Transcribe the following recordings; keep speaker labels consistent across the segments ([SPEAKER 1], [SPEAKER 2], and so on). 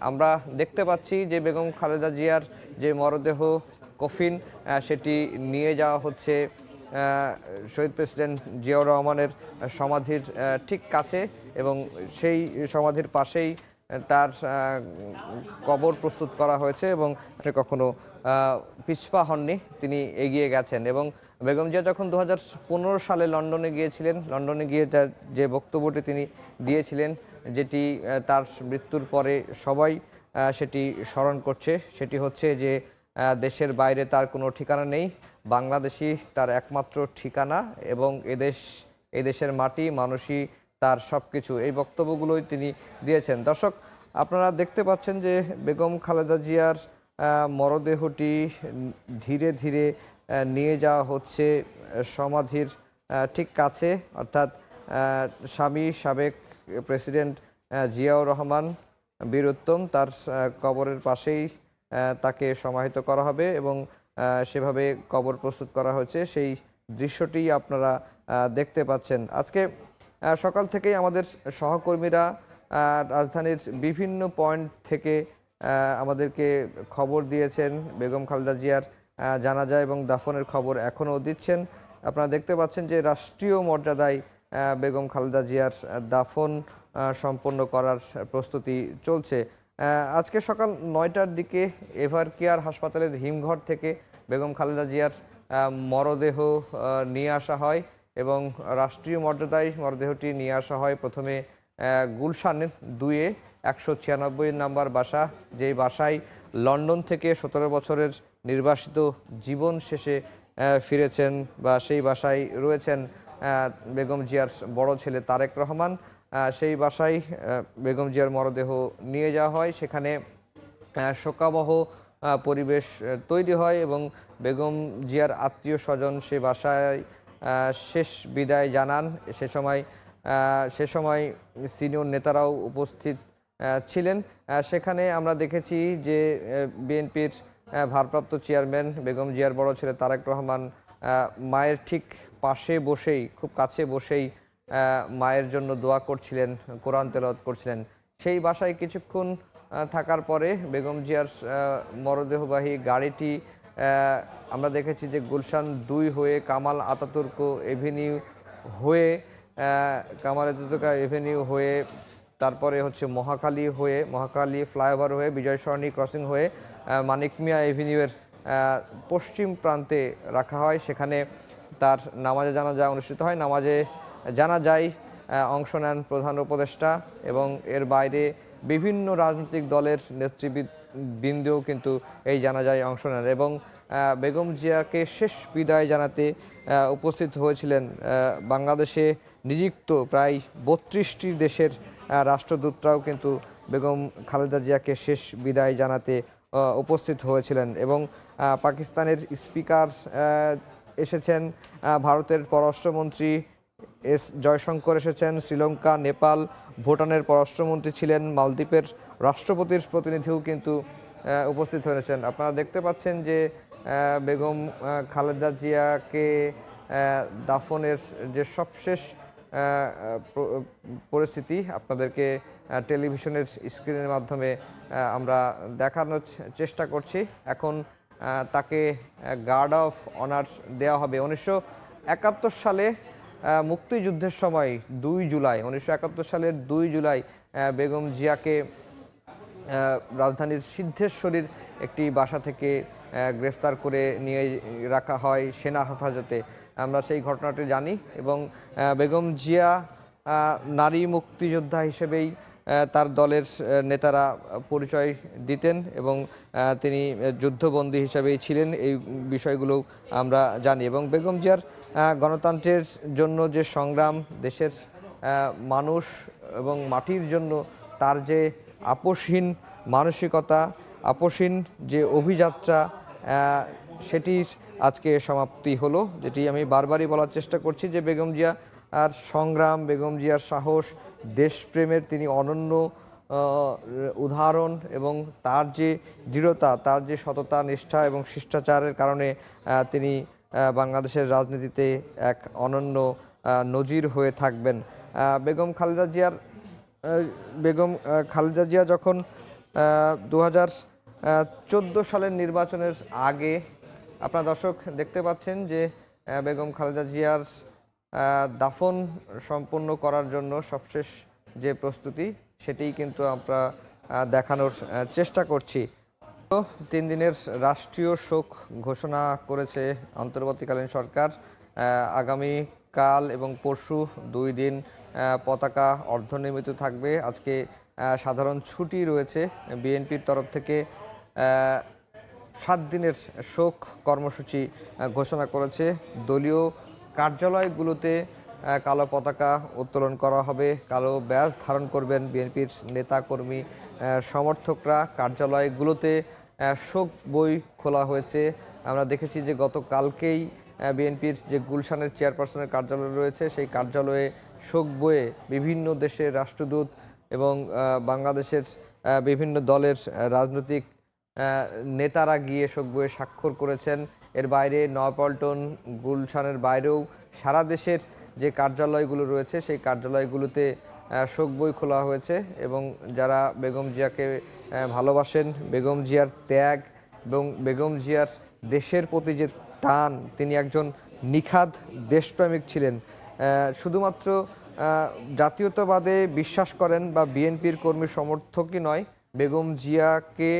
[SPEAKER 1] আমরা দেখতে পাচ্ছি যে বেগম খালেদা জিয়ার যে মরদেহ কফিন সেটি নিয়ে যাওয়া হচ্ছে শহীদ প্রেসিডেন্ট জিয়াউর রহমানের সমাধির ঠিক কাছে এবং সেই সমাধির পাশেই তার কবর প্রস্তুত করা হয়েছে এবং কখনো পিছপা হননি, তিনি এগিয়ে গেছেন। এবং বেগম জিয়া যখন 2015 সালে লন্ডনে গিয়েছিলেন, লন্ডনে গিয়ে তার যে বক্তব্যটি তিনি দিয়েছিলেন, যেটি তার মৃত্যুর পরে সবাই সেটি স্মরণ করছে, সেটি হচ্ছে যে দেশের বাইরে তার কোনো ঠিকানা নেই, বাংলাদেশই তার একমাত্র ঠিকানা এবং এই দেশের মাটি মানুষই তার সব কিছু। এই বক্তব্যগুলোই তিনি দিয়েছেন। দর্শক, আপনারা দেখতে পাচ্ছেন যে বেগম খালেদা জিয়ার মরদেহটি ধীরে ধীরে নিয়ে যাওয়া হচ্ছে সমাধির ঠিক কাছে, অর্থাৎ স্বামী সাবেক প্রেসিডেন্ট জিয়াউর রহমান বীরউত্তম তার কবরের পাশেই তাকে সমাহিত করা হবে এবং সেভাবে কবর প্রস্তুত করা হয়েছে। সেই দৃশ্যটি আপনারা দেখতে পাচ্ছেন। আজকে সকাল থেকেই আমাদের সহকর্মীরা রাজধানীর বিভিন্ন পয়েন্ট থেকে আমাদেরকে খবর দিয়েছেন। বেগম খালেদা জিয়ার জানাজা এবং দাফনের খবর এখনও দিচ্ছেন। আপনারা দেখতে পাচ্ছেন যে রাষ্ট্রীয় মর্যাদায় বেগম খালেদা জিয়ার দাফন সম্পন্ন করার প্রস্তুতি চলছে। আজকে সকাল 9টার দিকে এভার কেয়ার হাসপাতালের হিমঘর থেকে বেগম খালেদা জিয়ার মরদেহ নিয়ে আসা হয় এবং রাষ্ট্রীয় মর্যাদায় মরদেহটি নিয়ে আসা হয় প্রথমে গুলশানের 2-এ 196 নাম্বার বাসা, যেই বাসায় লন্ডন থেকে 17 বছরের নির্বাসিত জীবন শেষে ফিরেছেন বা সেই বাসায় রয়েছেন বেগম জিয়ার বড় ছেলে তারেক রহমান। সেই বাসায় বেগম জিয়ার মরদেহ নিয়ে যাওয়া হয়। সেখানে শোকাবহ পরিবেশ তৈরি হয় এবং বেগম জিয়ার আত্মীয় স্বজন সে বাসায় শেষ বিদায় জানান। সে সময় সিনিয়র নেতারাও উপস্থিত ছিলেন। সেখানে আমরা দেখেছি যে বিএনপির ভারপ্রাপ্ত চেয়ারম্যান বেগম জিয়ার বড় ছেলে তারেক রহমান মায়ের ঠিক পাশে বসেই, খুব কাছে বসেই মায়ের জন্য দোয়া করছিলেন, কোরআন তেলাওয়াত করছিলেন। সেই বাসায় কিছুক্ষণ থাকার পরে বেগম জিয়ার মরদেহবাহী গাড়িটি আমরা দেখেছি যে গুলশান 2 হয়ে কামাল আতাতুর্ক এভিনিউ হয়ে হয়ে তারপরে হচ্ছে মহাখালী ফ্লাইওভার হয়ে বিজয় সরণি ক্রসিং হয়ে মানিক মিয়া এভিনিউয়ের পশ্চিম প্রান্তে রাখা হয়। সেখানে তার নামাজে জানাজা অনুষ্ঠিত হয়। নামাজে জানাজায় অংশ নেন প্রধান উপদেষ্টা এবং এর বাইরে বিভিন্ন রাজনৈতিক দলের নেতৃবৃন্দও কিন্তু এই জানাজায় অংশ নেন এবং বেগম জিয়াকে শেষ বিদায় জানাতে উপস্থিত হয়েছিলেন বাংলাদেশে নিযুক্ত প্রায় 32টি দেশের রাষ্ট্রদূতরাও কিন্তু বেগম খালেদা জিয়াকে শেষ বিদায় জানাতে উপস্থিত হয়েছিলেন এবং পাকিস্তানের স্পিকার এসেছেন, ভারতের পররাষ্ট্রমন্ত্রী এস জয়শঙ্কর এসেছেন, শ্রীলঙ্কা, নেপাল, ভুটানের পররাষ্ট্রমন্ত্রী ছিলেন, মালদ্বীপের রাষ্ট্রপতির প্রতিনিধিও কিন্তু উপস্থিত হয়েছেন। আপনারা দেখতে পাচ্ছেন যে বেগম খালেদা জিয়াকে দাফনের যে সবশেষ পরিস্থিতি আপনাদেরকে টেলিভিশনের স্ক্রিনের মাধ্যমে আমরা দেখানোর চেষ্টা করছি। এখন তাকে গার্ড অফ অনার দেওয়া হবে। 1971 সালে মুক্তিযুদ্ধের সময় 1971 সালের 2 জুলাই বেগম জিয়াকে রাজধানীর সিদ্ধেশ্বরীর একটি বাসা থেকে গ্রেফতার করে নিয়ে রাখা হয় সেনা হেফাজতে। আমরা সেই ঘটনাটি জানি এবং বেগম জিয়া নারী মুক্তিযোদ্ধা হিসেবেই তার দলের নেতারা পরিচয় দিতেন এবং তিনি যুদ্ধবন্দী হিসেবেই ছিলেন, এই বিষয়গুলো আমরা জানি। এবং বেগম জিয়ার গণতন্ত্রের জন্য যে সংগ্রাম, দেশের মানুষ এবং মাটির জন্য তার যে আপোষহীন মানসিকতা, আপোষহীন যে অভিযাত্রা, সেটির আজকে সমাপ্তি হলো। যেটি আমি বারবারই বলার চেষ্টা করছি যে বেগম জিয়া আর সংগ্রাম, বেগম জিয়ার সাহস, দেশপ্রেমের তিনি অনন্য উদাহরণ এবং তার যে দৃঢ়তা, তার যে সততা, নিষ্ঠা এবং শিষ্টাচারের কারণে তিনি বাংলাদেশের রাজনীতিতে এক অনন্য নজির হয়ে থাকবেন। বেগম খালেদা জিয়া যখন 2014 সালের নির্বাচনের আগে আপনারা দর্শক দেখতে পাচ্ছেন যে বেগম খালেদা জিয়ার দাফন সম্পন্ন করার জন্য সবশেষ যে প্রস্তুতি সেটিই কিন্তু আমরা দেখানোর চেষ্টা করছি। 3 দিনের রাষ্ট্রীয় শোক ঘোষণা করেছে অন্তর্বর্তীকালীন সরকার। আগামী কাল এবং পরশু 2 দিন পতাকা অর্ধনির্মিত থাকবে। আজকে সাধারণ ছুটি রয়েছে। বিএনপির তরফ থেকে 7 দিনের শোক কর্মসূচি ঘোষণা করেছে। দলীয় কার্যালয়গুলোতে কালো পতাকা উত্তোলন করা হবে, কালো ব্যাজ ধারণ করবেন বিএনপির নেতাকর্মী সমর্থকরা। কার্যালয়গুলোতে শোক বই খোলা হয়েছে। আমরা দেখেছি যে গতকালকেই বিএনপির যে গুলশানের চেয়ারপারসনের কার্যালয় রয়েছে সেই কার্যালয়ে শোক বইয়ে বিভিন্ন দেশের রাষ্ট্রদূত এবং বাংলাদেশের বিভিন্ন দলের রাজনৈতিক নেতারা গিয়ে শোক বইয়ে স্বাক্ষর করেছেন। এর বাইরে নয়াপল্টন, গুলশানের বাইরেও সারা দেশের যে কার্যালয়গুলো রয়েছে সেই কার্যালয়গুলোতে শোক বই খোলা হয়েছে এবং যারা বেগম জিয়াকে ভালোবাসেন, বেগম জিয়ার ত্যাগ এবং বেগম জিয়ার দেশের প্রতি যে টান, তিনি একজন নিখাদ দেশপ্রেমিক ছিলেন। শুধুমাত্র জাতীয়তাবাদে বিশ্বাস করেন বা বিএনপির কর্মী সমর্থকই নয়, বেগম জিয়াকে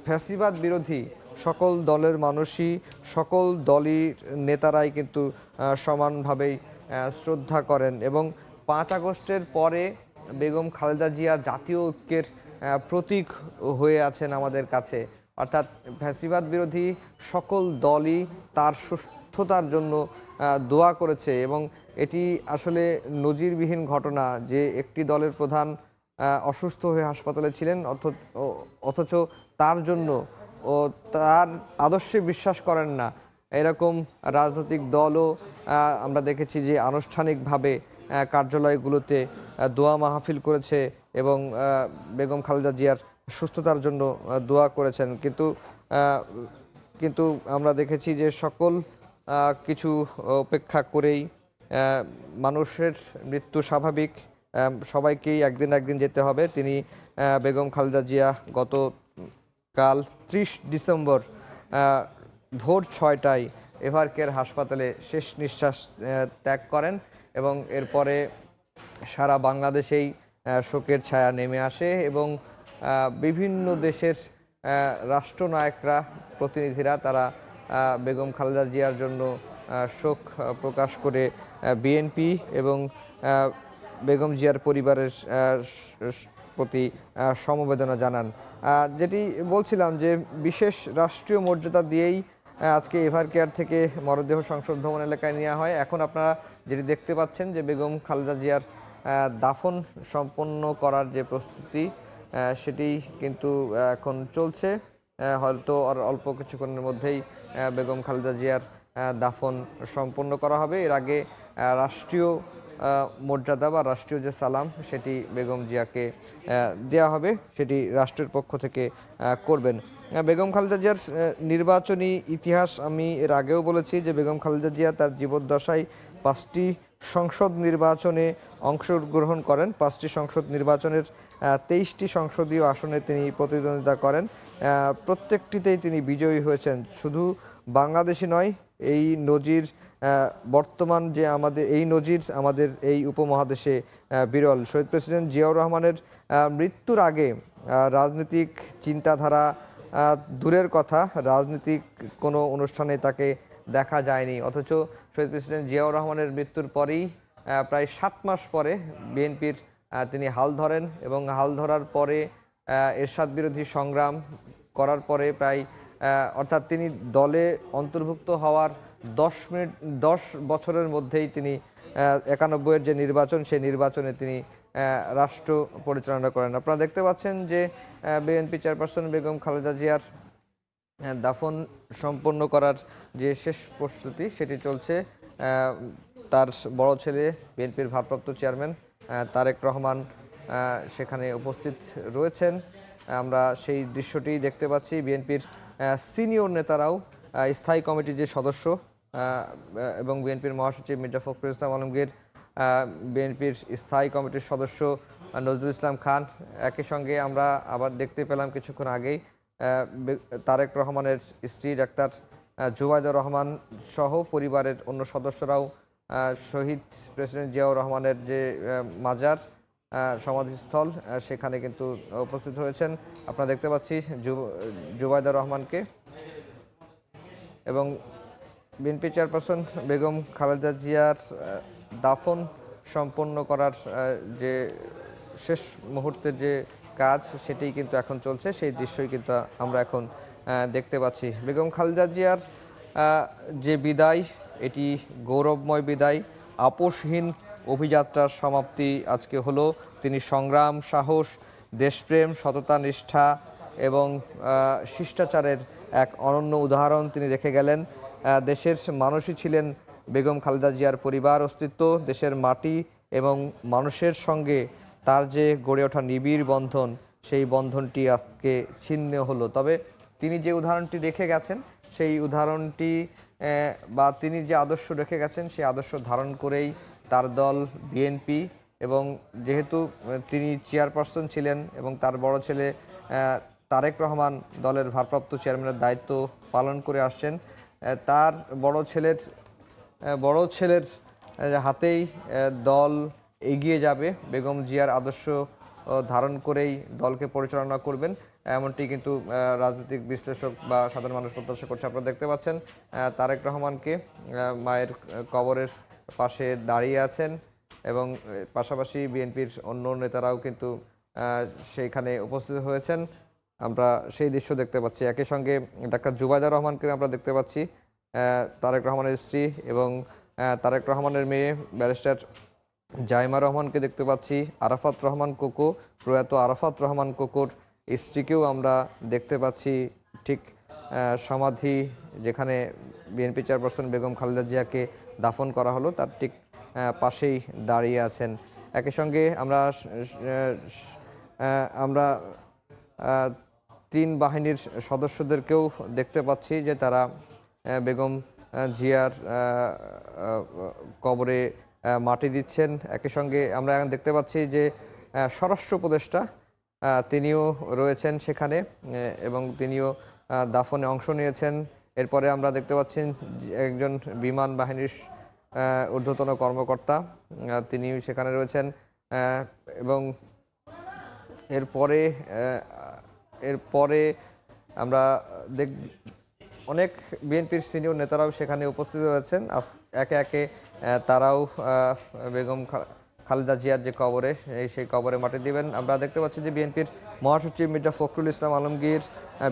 [SPEAKER 1] ফ্যাসিবাদ বিরোধী সকল দলের মানুষই, সকল দলই নেতারাই কিন্তু সমানভাবেই শ্রদ্ধা করেন এবং 5 আগস্টের পরে বেগম খালেদা জিয়া জাতীয় ঐক্যের প্রতীক হয়ে আছেন আমাদের কাছে। অর্থাৎ ফ্যাসিবাদ বিরোধী সকল দলই তার সুস্থতার জন্য দোয়া করেছে এবং এটি আসলে নজিরবিহীন ঘটনা যে একটি দলের প্রধান অসুস্থ হয়ে হাসপাতালে ছিলেন অথচ তার জন্য ও তার আদর্শে বিশ্বাস করেন না এরকম রাজনৈতিক দলও আমরা দেখেছি যে আনুষ্ঠানিকভাবে কার্যালয়গুলোতে দোয়া মাহফিল করেছে এবং বেগম খালেদা জিয়ার সুস্থতার জন্য দোয়া করেছেন। কিন্তু আমরা দেখেছি যে সকল কিছু উপেক্ষা করেই মানুষের মৃত্যু স্বাভাবিক, সবাইকেই একদিন যেতে হবে। তিনি বেগম খালেদা জিয়া গতকাল 30 ডিসেম্বর ভোর 6টায় এভারকেয়ার হাসপাতালে শেষ নিঃশ্বাস ত্যাগ করেন এবং এরপরে সারা বাংলাদেশেই শোকের ছায়া নেমে আসে এবং বিভিন্ন দেশের রাষ্ট্রনায়করা, প্রতিনিধিরা তারা বেগম খালেদা জিয়ার জন্য শোক প্রকাশ করে বিএনপি এবং বেগম জিয়ার পরিবারের প্রতি সমবেদনা জানান। যেটি বলছিলাম যে বিশেষ রাষ্ট্রীয় মর্যাদা দিয়েই আজকে এভারকেয়ার থেকে মরদেহ সংসদ ভবন এলাকায় নেওয়া হয়। এখন আপনারা যেটি দেখতে পাচ্ছেন যে বেগম খালেদা জিয়ার দাফন সম্পন্ন করার যে প্রস্তুতি সেটি কিন্তু এখন চলছে। হয়তো আর অল্প কিছুক্ষণের মধ্যেই বেগম খালেদা জিয়ার দাফন সম্পন্ন করা হবে। এর আগে রাষ্ট্রীয় মর্যাদা বা রাষ্ট্রীয় যে সালাম সেটি বেগম জিয়াকে দেওয়া হবে, সেটি রাষ্ট্রের পক্ষ থেকে করবেন। বেগম খালেদা জিয়ার নির্বাচনী ইতিহাস আমি এর আগেও বলেছি যে বেগম খালেদা জিয়া তার জীবদ্দশায় 5টি সংসদ নির্বাচনে অংশগ্রহণ করেন। 5টি সংসদ নির্বাচনের 23টি সংসদীয় আসনে তিনি প্রতিদ্বন্দ্বিতা করেন। প্রত্যেকটিতেই তিনি বিজয়ী হয়েছেন। শুধু বাংলাদেশি নয়, এই নজির বর্তমান যে আমাদের এই উপমহাদেশে বিরল। শহীদ প্রেসিডেন্ট জিয়াউর রহমানের মৃত্যুর আগে রাজনৈতিক চিন্তাধারা দূরের কথা, রাজনৈতিক কোনো অনুষ্ঠানে তাকে দেখা যায়নি। অথচ শহীদ প্রেসিডেন্ট জিয়াউর রহমানের মৃত্যুর পরেই প্রায় 7 মাস পরে বিএনপির তিনি হাল ধরেন এবং হাল ধরার পরে এরশাদ বিরোধী সংগ্রাম করার পরে প্রায় অর্থাৎ তিনি দলে অন্তর্ভুক্ত হওয়ার 10 বছরের মধ্যেই তিনি 91-এর যে নির্বাচন সেই নির্বাচনে তিনি রাষ্ট্র পরিচালনা করেন। আপনারা দেখতে পাচ্ছেন যে বিএনপি চেয়ারপারসন বেগম খালেদা জিয়ার দাফন সম্পন্ন করার যে শেষ প্রস্তুতি সেটি চলছে। তার বড় ছেলে বিএনপির ভারপ্রাপ্ত চেয়ারম্যান তারেক রহমান সেখানে উপস্থিত রয়েছেন। আমরা সেই দৃশ্যটি দেখতে পাচ্ছি। বিএনপির সিনিয়র নেতারাও, স্থায়ী কমিটির যে সদস্য এবং বিএনপির মহাসচিব মির্জা ফখরুল ইসলাম আলমগীর, বিএনপির স্থায়ী কমিটির সদস্য নজরুল ইসলাম খান। একই সঙ্গে আমরা আবার দেখতে পেলাম কিছুক্ষণ আগেই তারেক রহমানের স্ত্রী ডাক্তার জুবাইদা রহমান সহ পরিবারের অন্য সদস্যরাও শহীদ প্রেসিডেন্ট জিয়াউর রহমানের যে মাজার সমাধিস্থল সেখানে কিন্তু উপস্থিত হয়েছেন। আপনারা দেখতে পাচ্ছি জুবাইদা রহমানকে এবং বিএনপি চেয়ারপারসন বেগম খালেদা জিয়ার দাফন সম্পন্ন করার যে শেষ মুহূর্তের যে কাজ সেটাই কিন্তু এখন চলছে, সেই দৃশ্যই কিন্তু আমরা এখন দেখতে পাচ্ছি। বেগম খালেদা জিয়ার যে বিদায়, এটি গৌরবময় বিদায়, আপোষহীন অভিযাত্রার সমাপ্তি আজকে হলো। তিনি সংগ্রাম, সাহস, দেশপ্রেম, সততা, নিষ্ঠা এবং শিষ্টাচারের এক অনন্য উদাহরণ তিনি রেখে গেলেন। দেশের মানুষই ছিলেন বেগম খালেদা জিয়ার পরিবার অস্তিত্ব। দেশের মাটি এবং মানুষের সঙ্গে তার যে গড়ে ওঠা নিবিড় বন্ধন, সেই বন্ধনটি আজকে ছিন্ন হলো। তবে তিনি যে উদাহরণটি রেখে গেছেন, সেই উদাহরণটি বা তিনি যে আদর্শ রেখে গেছেন, সেই আদর্শ ধারণ করেই তার দল বিএনপি, এবং যেহেতু তিনি চেয়ারপারসন ছিলেন এবং তার বড় ছেলে তারেক রহমান দলের ভারপ্রাপ্ত চেয়ারম্যানের দায়িত্ব পালন করে আসছেন, তার বড় ছেলের হাতেই দল এগিয়ে যাবে। বেগম জিয়ার আদর্শ ধারণ করেই দলকে পরিচালনা করবেন, এমনটি কিন্তু রাজনৈতিক বিশ্লেষক বা সাধারণ মানুষ প্রত্যাশা করছে। আপনারা দেখতে পাচ্ছেন তারেক রহমানকে মায়ের কবরের পাশে দাঁড়িয়ে আছেন এবং পাশাপাশি বিএনপির অন্য নেতারাও কিন্তু সেইখানে উপস্থিত হয়েছেন। আমরা সেই দৃশ্য দেখতে পাচ্ছি। একই সঙ্গে ডাক্তার জুবাইদা রহমানকে আমরা দেখতে পাচ্ছি, তারেক রহমানের স্ত্রী এবং তারেক রহমানের মেয়ে ব্যারিস্টার জাইমা রহমানকে দেখতে পাচ্ছি। আরাফাত রহমান কোকো, প্রয়াত আরাফাত রহমান কোকোর স্ত্রীকেও আমরা দেখতে পাচ্ছি ঠিক সমাধি যেখানে বিএনপি চেয়ারপারসন বেগম খালেদা জিয়াকে দাফন করা হলো তার ঠিক পাশেই দাঁড়িয়ে আছেন। একই সঙ্গে আমরা তিন বাহিনীর সদস্যদেরকেও দেখতে পাচ্ছি যে তারা বেগম জিয়ার কবরে মাটি দিচ্ছেন। একই সঙ্গে আমরা দেখতে পাচ্ছি যে স্বরাষ্ট্র উপদেষ্টা তিনিও রয়েছেন সেখানে এবং তিনিও দাফনে অংশ নিয়েছেন। এরপরে আমরা দেখতে পাচ্ছি একজন বিমান বাহিনীর ঊর্ধ্বতন কর্মকর্তা, তিনি সেখানে রয়েছেন এবং এরপরে আমরা অনেক বিএনপির সিনিয়র নেতারাও সেখানে উপস্থিত হয়েছেন। একে একে তারাও বেগম খালেদা জিয়ার যে কবরে সেই কবরে মাটি দিবেন। আমরা দেখতে পাচ্ছি যে বিএনপির মহাসচিব মির্জা ফখরুল ইসলাম আলমগীর,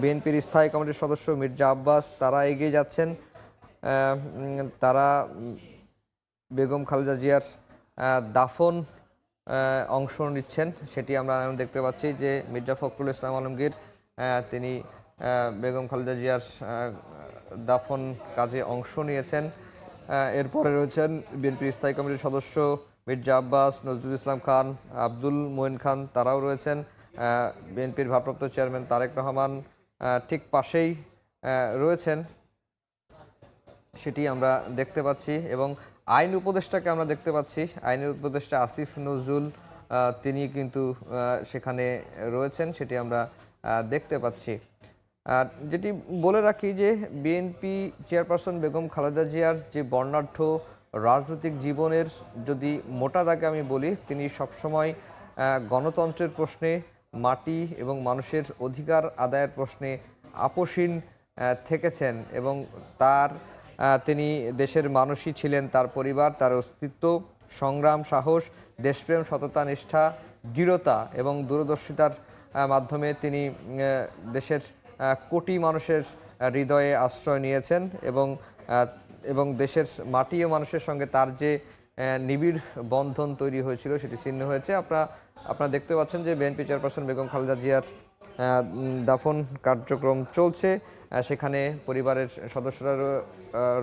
[SPEAKER 1] বিএনপির স্থায়ী কমিটির সদস্য মির্জা আব্বাস, তারা এগিয়ে যাচ্ছেন। তারা বেগম খালেদা জিয়ার দাফন অংশ নিচ্ছেন, সেটি আমরা দেখতে পাচ্ছি যে মির্জা ফখরুল ইসলাম আলমগীর তিনি বেগম খালেদা জিয়ার দাফন কাজে অংশ নিয়েছেন। এরপরে রয়েছেন বিএনপির স্থায়ী কমিটির সদস্য মির্জা আব্বাস, নজরুল ইসলাম খান, আব্দুল মঈন খান, তারাও রয়েছেন। বিএনপির ভারপ্রাপ্ত চেয়ারম্যান তারেক রহমান ঠিক পাশেই রয়েছেন, সেটি আমরা দেখতে পাচ্ছি। এবং আইন উপদেষ্টাকে আমরা দেখতে পাচ্ছি, আইন উপদেষ্টা আসিফ নজরুল তিনি কিন্তু সেখানে রয়েছেন, সেটি আমরা দেখতে পাচ্ছি। আর যেটি বলে রাখি যে বিএনপি চেয়ারপারসন বেগম খালেদা জিয়ার যে বর্ণাঢ্য রাজনৈতিক জীবনের যদি মোটা দাগে আমি বলি, তিনি সবসময় গণতন্ত্রের প্রশ্নে, মাটি এবং মানুষের অধিকার আদায়ের প্রশ্নে আপোষহীন থেকেছেন এবং তিনি দেশের মানুষই ছিলেন, তার পরিবার, তার অস্তিত্ব, সংগ্রাম, সাহস, দেশপ্রেম, সততা, নিষ্ঠা, দৃঢ়তা এবং দূরদর্শিতার মাধ্যমে তিনি দেশের কোটি মানুষের হৃদয়ে আশ্রয় নিয়েছেন এবং দেশের মাটি ও মানুষের সঙ্গে তার যে নিবিড় বন্ধন তৈরি হয়েছিল সেটি ছিন্ন হয়েছে। আপনারা দেখতে পাচ্ছেন যে বিএনপি চেয়ারপারসন বেগম খালেদা জিয়ার দাফন কার্যক্রম চলছে, সেখানে পরিবারের সদস্যরা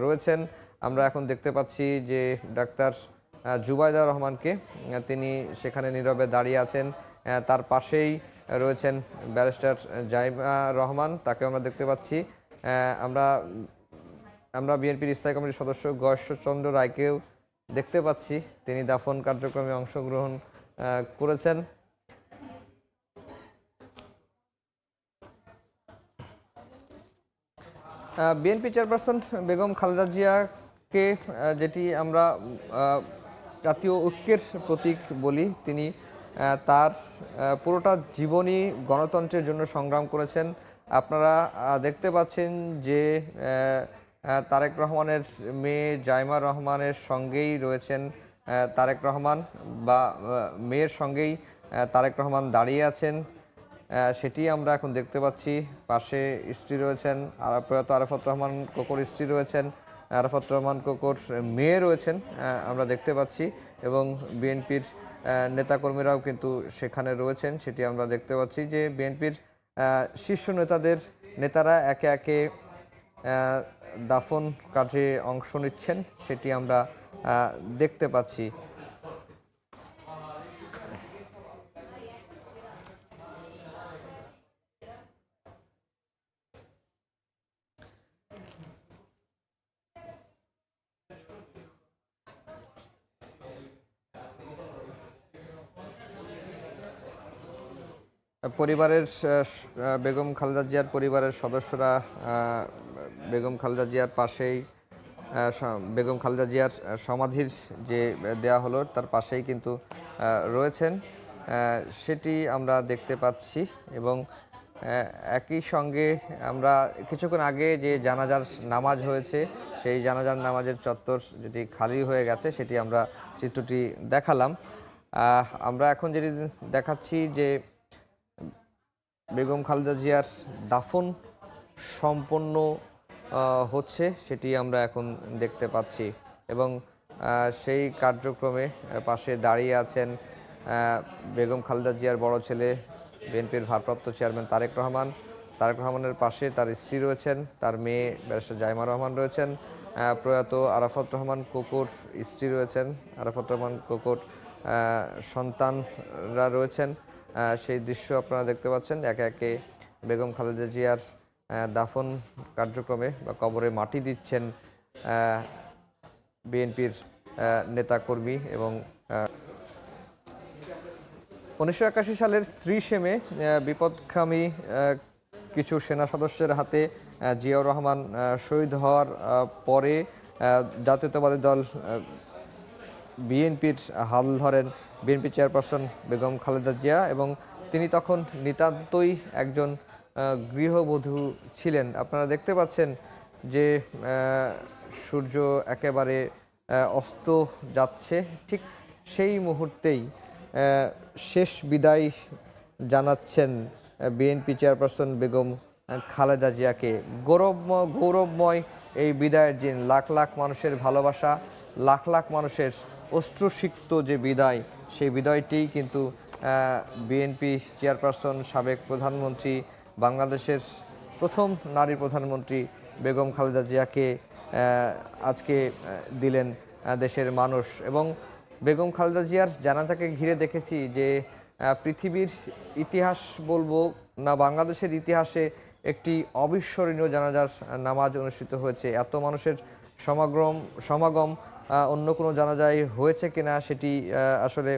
[SPEAKER 1] রয়েছেন। আমরা এখন দেখতে পাচ্ছি যে ডাক্তার জুবাইদা রহমানকে, তিনি সেখানে নীরবে দাঁড়িয়ে আছেন। তার পাশেই রয়েছেন ব্যারিস্টার জাইমা রহমান, তাকে আমরা দেখতে পাচ্ছি। আমরা বিএনপির স্থায়ী কমিটির সদস্য গয়েশ্বরচন্দ্র রায়কেও দেখতে পাচ্ছি, তিনি দাফন কার্যক্রমে অংশগ্রহণ করেছেন। বিএনপি চেয়ারপারসন বেগম খালেদা জিয়াকে যেটি আমরা জাতীয় ঐক্যের প্রতীক বলি, তিনি তার পুরোটা জীবনই গণতন্ত্রের জন্য সংগ্রাম করেছেন। আপনারা দেখতে পাচ্ছেন যে তারেক রহমানের মেয়ে জাইমা রহমানের সঙ্গেই রয়েছেন তারেক রহমান, বা মেয়ের সঙ্গেই তারেক রহমান দাঁড়িয়ে আছেন, সেটি আমরা এখন দেখতে পাচ্ছি। পাশে স্ত্রী রয়েছেন, আর প্রয়াত আরাফাত রহমান কোকোর স্ত্রী রয়েছেন, আরাফাত রহমান কোকোর মেয়ে রয়েছেন, আমরা দেখতে পাচ্ছি, এবং বিএনপির নেতাকর্মীরাও কিন্তু সেখানে রয়েছেন, সেটি আমরা দেখতে পাচ্ছি যে বিএনপির শীর্ষ নেতারা একে একে দাফন কাজে অংশ নিচ্ছেন, সেটি আমরা দেখতে পাচ্ছি। পরিবারের বেগম খালেদা জিয়ার পরিবারের সদস্যরা বেগম খালেদা জিয়ার পাশেই, বেগম খালেদা জিয়ার সমাধির যে দেয়া হলো তার পাশেই কিন্তু রয়েছেন, সেটি আমরা দেখতে পাচ্ছি। এবং একই সঙ্গে আমরা কিছুক্ষণ আগে যে জানাজার নামাজ হয়েছে, সেই জানাজার নামাজের চত্বর যেটি খালি হয়ে গেছে, সেটি আমরা চিত্রটি দেখালাম। আমরা এখন যেটি দেখাচ্ছি যে বেগম খালেদা জিয়ার দাফন সম্পন্ন হচ্ছে, সেটি আমরা এখন দেখতে পাচ্ছি। এবং সেই কার্যক্রমে পাশে দাঁড়িয়ে আছেন বেগম খালেদা জিয়ার বড় ছেলে বিএনপির ভারপ্রাপ্ত চেয়ারম্যান তারেক রহমান। তারেক রহমানের পাশে তার স্ত্রী রয়েছেন, তার মেয়ে ব্যারিস্টার জাইমা রহমান রয়েছেন, প্রয়াত আরাফাত রহমান কোকোর স্ত্রী রয়েছেন, আরাফাত রহমান কোকোর সন্তানরা রয়েছেন। সেই দৃশ্য আপনারা দেখতে পাচ্ছেন। একে একে বেগম খালেদা জিয়ার দাফন কার্যক্রমে বা কবরে মাটি দিচ্ছেন বিএনপির নেতাকর্মী। এবং 1981 সালের 30 মে বিপদগামী কিছু সেনা সদস্যের হাতে জিয়াউর রহমান শহীদ হওয়ার পরে জাতীয়তাবাদী দল বিএনপির হাল ধরেন বিএনপি চেয়ারপারসন বেগম খালেদা জিয়া, এবং তিনি তখন নিতান্তই একজন গৃহবধূ ছিলেন। আপনারা দেখতে পাচ্ছেন যে সূর্য একেবারে অস্ত যাচ্ছে, ঠিক সেই মুহূর্তেই শেষ বিদায় জানাচ্ছেন বিএনপি চেয়ারপারসন বেগম খালেদা জিয়াকে। গৌরবময় এই বিদায়ের দিন, লাখ লাখ মানুষের ভালোবাসা, লাখ লাখ মানুষের অশ্রুসিক্ত যে বিদায়, সেই বিদায়টিই কিন্তু বিএনপি চেয়ারপারসন, সাবেক প্রধানমন্ত্রী, বাংলাদেশের প্রথম নারী প্রধানমন্ত্রী বেগম খালেদা জিয়াকে আজকে দিলেন দেশের মানুষ। এবং বেগম খালেদা জিয়ার জানাজাকে ঘিরে দেখেছি যে পৃথিবীর ইতিহাস বলবো না, বাংলাদেশের ইতিহাসে একটি অবিস্মরণীয় জানাজার নামাজ অনুষ্ঠিত হয়েছে। এত মানুষের সমাগম অন্য কোনো জানাজায় হয়েছে কিনা সেটি আসলে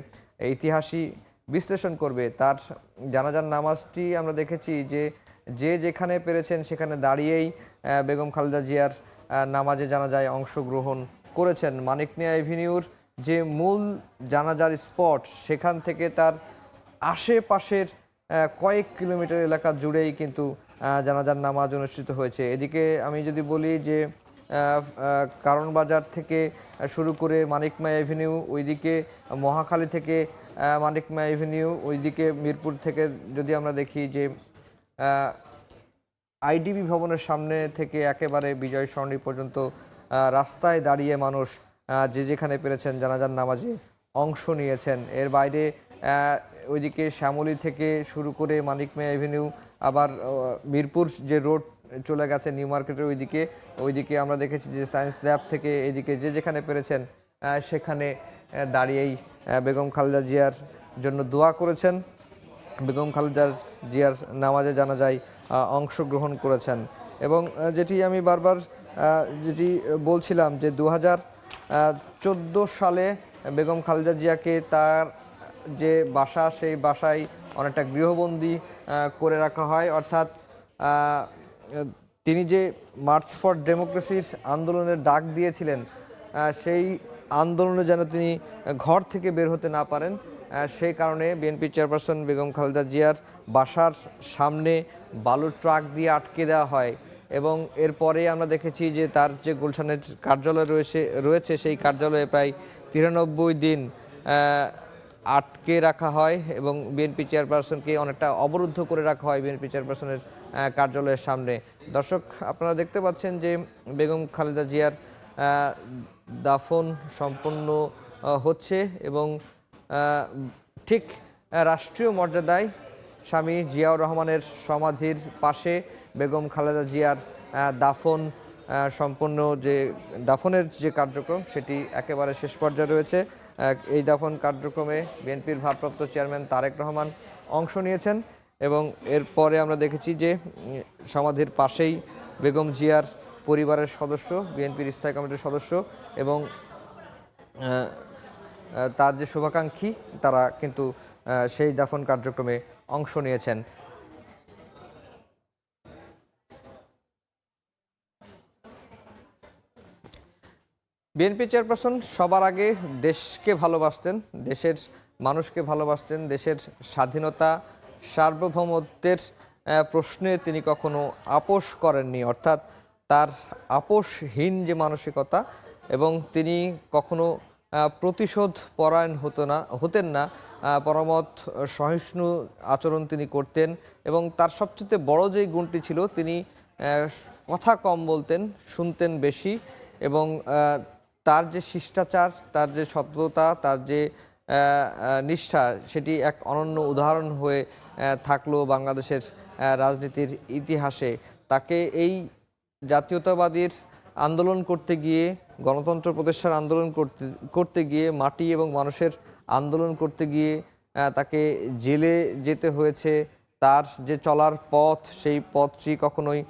[SPEAKER 1] ইতিহাসই বিশ্লেষণ করবে। তার জানাজার নামাজটি আমরা দেখেছি যে যেখানে পেরেছেন সেখানে দাঁড়িয়েই বেগম খালেদা জিয়ার নামাজে জানাজায় অংশগ্রহণ করেছেন। মানিক মিয়া এভিনিউর যে মূল জানাজার স্পট, সেখান থেকে তার আশেপাশের কয়েক কিলোমিটার এলাকা জুড়েই কিন্তু জানাজার নামাজ অনুষ্ঠিত হয়েছে। এদিকে আমি যদি বলি যে কারণ বাজার থেকে শুরু করে মানিক মিয়া এভিনিউ, ওইদিকে মহাখালী থেকে মানিক মিয়া এভিনিউ, ওইদিকে মিরপুর থেকে যদি আমরা দেখি যে আইডিবি ভবনের সামনে থেকে একেবারে বিজয় সরণি পর্যন্ত রাস্তায় দাঁড়িয়ে মানুষ যে যেখানে পেরেছেন জানাজার নামাজে অংশ নিয়েছেন। এর বাইরে ওইদিকে শ্যামলী থেকে শুরু করে মানিক মিয়া এভিনিউ, আবার মিরপুর যে রোড চলে গেছে নিউ মার্কেটের ওইদিকে আমরা দেখেছি যে সায়েন্স ল্যাব থেকে এদিকে যে যেখানে পেরেছেন সেখানে দাঁড়িয়েই বেগম খালেদা জিয়ার জন্য দোয়া করেছেন, বেগম খালেদা জিয়ার নামাজে জানাজায় অংশগ্রহণ করেছেন। এবং যেটি আমি বারবার যেটি বলছিলাম যে 2014 সালে বেগম খালেদা জিয়াকে তার যে বাসা, সেই বাসায় অনেকটা গৃহবন্দী করে রাখা হয়, অর্থাৎ তিনি যে মার্চ ফর ডেমোক্রেসির আন্দোলনের ডাক দিয়েছিলেন, সেই আন্দোলনে যেন তিনি ঘর থেকে বের হতে না পারেন, সেই কারণে বিএনপি চেয়ারপারসন বেগম খালেদা জিয়ার বাসার সামনে বালুর ট্রাক দিয়ে আটকে দেওয়া হয়। এবং এরপরে আমরা দেখেছি যে তার যে গুলশানের কার্যালয় রয়েছে সেই কার্যালয়ে প্রায় 93 দিন আটকে রাখা হয় এবং বিএনপি চেয়ারপারসনকে অনেকটা অবরুদ্ধ করে রাখা হয় বিএনপি চেয়ারপারসনের কার্যালয়ের সামনে। দর্শক, আপনারা দেখতে পাচ্ছেন যে বেগম খালেদা জিয়ার দাফন সম্পন্ন হচ্ছে এবং ঠিক রাষ্ট্রীয় মর্যাদায় স্বামী জিয়াউর রহমানের সমাধির পাশে বেগম খালেদা জিয়ার দাফন সম্পন্ন যে দাফনের যে কার্যক্রম সেটি একেবারে শেষ পর্যায়ে রয়েছে। এই দাফন কার্যক্রমে বিএনপির ভারপ্রাপ্ত চেয়ারম্যান তারেক রহমান অংশ নিয়েছেন এবং এরপরে আমরা দেখেছি যে সমাধির পাশেই বেগম জিয়ার পরিবারের সদস্য, বিএনপির স্থায়ী কমিটির সদস্য এবং তার যে শুভাকাঙ্ক্ষী তারা কিন্তু সেই দাফন কার্যক্রমে অংশ নিয়েছেন। বিএনপি চেয়ারপারসন সবার আগে দেশকে ভালোবাসতেন, দেশের মানুষকে ভালোবাসতেন, দেশের স্বাধীনতা সার্বভৌমত্বের প্রশ্নে তিনি কখনো আপোষ করেননি, অর্থাৎ তার আপোষহীন যে মানসিকতা, এবং তিনি কখনো প্রতিশোধ পরায়ণ হতেন না, পরমত সহিষ্ণু আচরণ তিনি করতেন। এবং তার সবচেয়ে বড় যে গুণটি ছিল, তিনি কথা কম বলতেন, শুনতেন বেশি। এবং তার যে শিষ্টাচার, তার যে সততা, তার যে নিষ্ঠা, সেটি এক অনন্য উদাহরণ হয়ে থাকলো বাংলাদেশের রাজনীতির ইতিহাসে। তাকে এই জাতীয়তাবাদীর আন্দোলন করতে গিয়ে, গণতন্ত্র প্রতিষ্ঠার আন্দোলন করতে গিয়ে, মাটি এবং মানুষের আন্দোলন করতে গিয়ে তাকে জেলে যেতে হয়েছে। তার যে চলার পথ, সেই পথটি কখনোই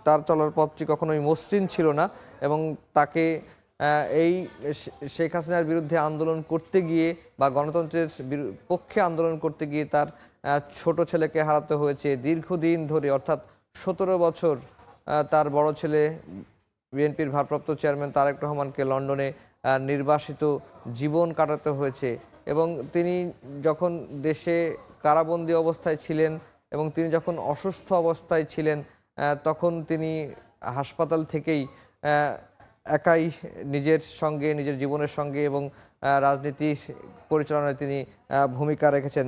[SPEAKER 1] তার চলার পথটি কখনোই মসৃণ ছিল না। এবং তাকে এই শেখ হাসিনার বিরুদ্ধে আন্দোলন করতে গিয়ে বা গণতন্ত্রের পক্ষে আন্দোলন করতে গিয়ে তার ছোট ছেলেকে হারাতে হয়েছে দীর্ঘদিন ধরে, অর্থাৎ 17 বছর। তার বড় ছেলে বিএনপির ভারপ্রাপ্ত চেয়ারম্যান তারেক রহমানকে লন্ডনে নির্বাসিত জীবন কাটাতে হয়েছে। এবং তিনি যখন দেশে কারাবন্দী অবস্থায় ছিলেন এবং তিনি যখন অসুস্থ অবস্থায় ছিলেন, তখন তিনি হাসপাতাল থেকেই একাই নিজের সঙ্গে, নিজের জীবনের সঙ্গে এবং রাজনীতি পরিচালনায় তিনি ভূমিকা রেখেছেন।